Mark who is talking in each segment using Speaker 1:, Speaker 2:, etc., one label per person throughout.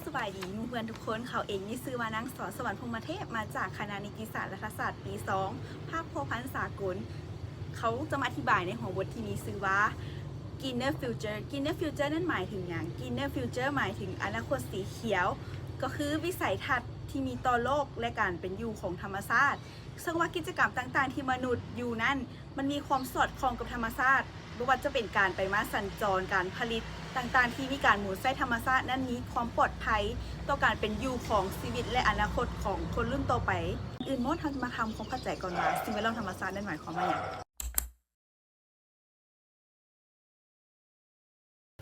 Speaker 1: สบายดีเพื่อนทุกคนเขาเองนี่ซื้อมานั่งสอนสวรรค์พรหมเทพมาจากคณะนิติศาสตร์รัฐศาสตร์ปี 2 ภาคโพพันธ์สากลเขาจะมาอธิบายในหัวบทที่มีชื่อว่า Greener Future Greener Future นั่นหมายถึงอย่าง Greener Future หมายถึงอนาคตสีเขียวก็คือวิสัยทัศน์ที่มีต่อโลกและการเป็นอยู่ของธรรมชาติซึ่งว่ากิจกรรมต่างๆที่มนุษย์อยู่นั่นมันมีความสอดคล้องกับธรรมชาติไม่ว่าจะเป็นการไปมาสัญจรการผลิตต่างๆที่มีการหมุนไส้ธรรมชาตินั่นมีความปลอดภัยต่อการเป็นอยู่ของชีวิตและอนาคตของคนรุ่นต่อไปอื่นมดทำมาทำความเข้าใจก่อนว่าสิ่งแวดล้อมธรรมชาตินั่นหมายความว่าอย่าง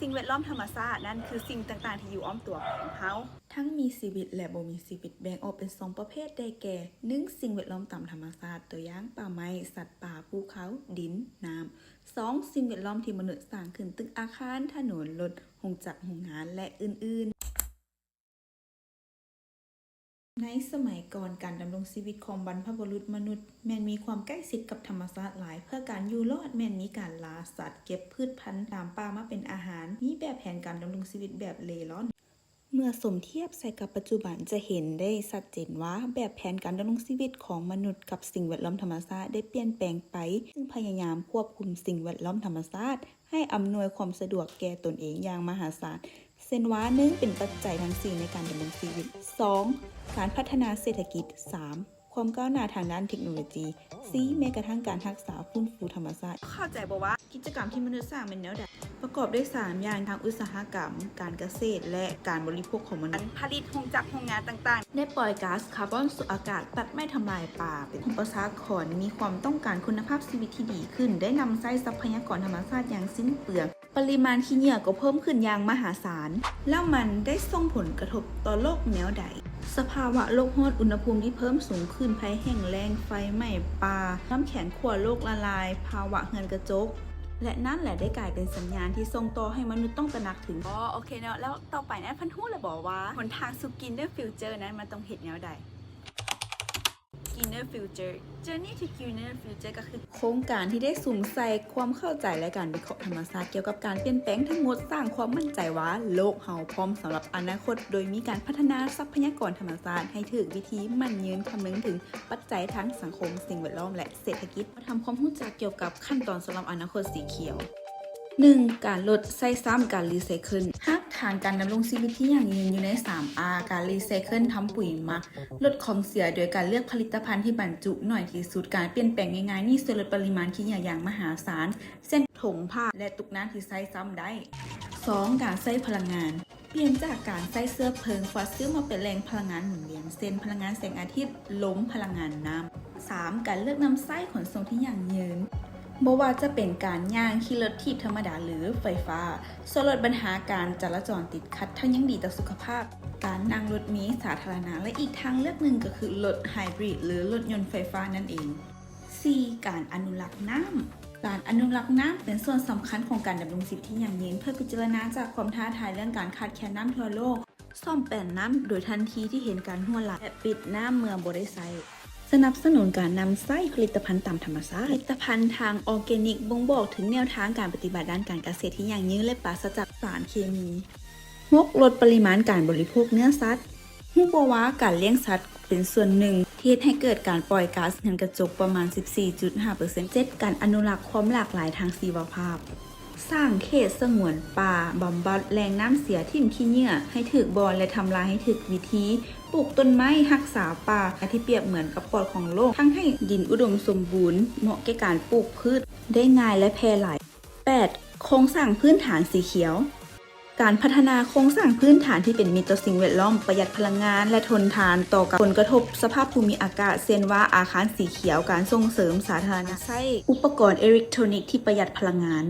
Speaker 1: สิ่งแวดล้อมธรรมชาตินั่นคือสิ่งต่างๆที่อยู่อ้อมตัวของเขาทั้งมีชีวิตและบ่มีชีวิตแบ่งออกเป็น2ประเภทได้แก่ 1. สิ่งแวดล้อมตามธรรมชาติตัวอย่างป่าไม้สัตว์ป่าภูเขาดินน้ำ 2. สิ่งแวดล้อมที่มนุษย์สร้างขึ้นตึกอาคารถนนรถโรงจักรโรงงานและอื่นๆในสมัยก่อนการดำรงชีวิตของบรรพบุรุษมนุษย์แม้นมีความใกล้ชิดกับธรรมชาติหลายเพื่อการอยู่รอดแม้นมีการล่าสัตว์เก็บพืชพันธุ์ตามป่ามาเป็นอาหารมีแบบแผนการดำรงชีวิตแบบเร่ร่อนเมื่อสมเทียบใส่กับปัจจุบันจะเห็นได้ชัดเจนว่าแบบแผนการดำรงชีวิตของมนุษย์กับสิ่งแวดล้อมธรรมชาติได้เปลี่ยนแปลงไปซึ่งพยายามควบคุมสิ่งแวดล้อมธรรมชาติให้อำนวยความสะดวกแก่ตนเองอย่างมหาศาลเช่นว่า 1. เป็นปัจจัยทั้ง4ในการดำรงชีวิต 2. การพัฒนาเศรษฐกิจ 3. ความก้าวหน้าทางด้านเทคโนโลยี 4. แม้กระทั่งการรักษาฟื้นฟูธรรมชาติเข้าใจบอกว่ากิจกรรมที่มนุษย์สร้างเป็นแนวใดประกอบด้วย3อย่างทางอุตสาหกรรมการเกษตรและการบริโภคของมนุษย์ผลิตโรงจักรโรงงานต่างๆได้ปล่อยก๊าซคาร์บอนสู่อากาศตัดไม้ทำลายป่าเป็นประชากรมีความต้องการคุณภาพชีวิตที่ดีขึ้นได้นำใช้ทรัพยากรธรรมชาติอย่างสิ้นเปลืองปริมาณขี้เหงื่อก็เพิ่มขึ้นอย่างมหาศาลแล้วมันได้ส่งผลกระทบต่อโลกแนวใดสภาวะโลกร้อนอุณหภูมิที่เพิ่มสูงขึ้นภัยแห้งแล้งไฟไหม้ป่าน้ำแข็งขั้วโลกละลายภาวะเรือนกระจกและนั่นแหละได้กลายเป็นสัญญาณที่ส่งต่อให้มนุษย์ต้องตระหนักถึงโอเคเนาะแล้วต่อไปนั้นพันธุเลยบอกว่าหนทางสู่ Greener Future นั้นมันต้องเห็นแนวใด Greener Future Journey to Greener Future ก็คือโครงการที่ได้สุ่มใส่ความเข้าใจและการวิเคราะห์ธรรมชาติเกี่ยวกับการเปลี่ยนแปลงทั้งหมดสร้างความมั่นใจว่าโลกเฮาพร้อมสำหรับอนาคตโดยมีการพัฒนาทรัพยากรธรรมชาติให้ถึงวิธีมั่นยืนคำนึงถึงปัจจัยทั้งสังคมสิ่งแวดล้อมและเศรษฐกิจมาทำความรู้จักเกี่ยวกับขั้นตอนสำหรับอนาคตสีเขียว 1. การลดใช้ซ้ำการรีไซเคิลหากทางการดำรงชีวิตที่ยั่งยืนอยู่ใน 3R การรีไซเคิลทำปุ๋ยหมักลดของเสียโดยการเลือกผลิตภัณฑ์ที่บรรจุหน่อยที่สุดการเปลี่ยนแปลงง่ายๆนี่ช่วยลดปริมาณขี้เหงื่ออย่างมหาศาลเส้นถงผ้าและตุกน้ำที่ใช้ซ้ำได้ 2. การใช้พลังงานเปลี่ยนจากการใช้เชื้อเพลิงฟอสซิลมาเป็นแหล่งพลังงานหมุนเวียนเช่นพลังงานแสงอาทิตย์ลมพลังงานน้ำ 3. การเลือกนำไส้ขนส่งที่ยั่งยืนบ่ว่าจะเป็นการย่างขี่รถถีบธรรมดาหรือไฟฟ้าช่วยลดปัญหาการจราจรติดขัดทั้งยังดีต่อสุขภาพการนั่งรถเมล์สาธารณะและอีกทางเลือกหนึ่งก็คือรถไฮบริดหรือรถยนต์ไฟฟ้านั่นเอง 4. การอนุรักษ์น้ำการอนุรักษ์น้ำเป็นส่วนสำคัญของการดำรงชีวิตที่ยั่งยืนเพื่อพิจารณาจากความท้าทายเรื่องการขาดแคลนน้ำทั่วโลกซ่อมแปลงน้ำโดยทันทีที่เห็นการรั่วไหลและปิดน้ำเมื่อบ่ได้ใช้สนับสนุนการนำไส้ผลิตภัณฑ์ตามธรรมชาติผลิตภัณฑ์ทางออร์แกนิกบ่งบอกถึงแนวทางการปฏิบัติด้านการเกษตรที่ยั่งยืนและปราศจากสารเคมี 6. ลดปริมาณการบริโภคเนื้อสัตว์ฮู้บ่ว่าการเลี้ยงสัตว์เป็นส่วนหนึ่งที่ให้เกิดการปล่อยก๊าซเรือนกระจกประมาณ 14.5% 7. การอนุรักษ์ความหลากหลายทางชีวภาพสร้างเขตสงวนป่าบำบัดแหล่งน้ำเสียทิ่มขี้เหงื่อให้ถึกบอนและทำลายให้ถึกวิธีปลูกต้นไม้รักษาป่าที่เปรียบเหมือนกับปอดของโลกทั้งให้ดินอุดมสมบูรณ์เหมาะแก่การปลูกพืชได้ง่ายและแพร่หลาย 8. โครงสร้างพื้นฐานสีเขียวการพัฒนาโครงสร้างพื้นฐานที่เป็นมิตรต่อสิ่งแวดล้อมประหยัดพลังงานและทนทานต่อกับผลกระทบสภาพภูมิอากาศเช่นว่าอาคารสีเขียวการส่งเสริมสาธารณะใช้อุปกรณ์อิเล็กทรอนิกส์ที่ประหยัดพลังงาน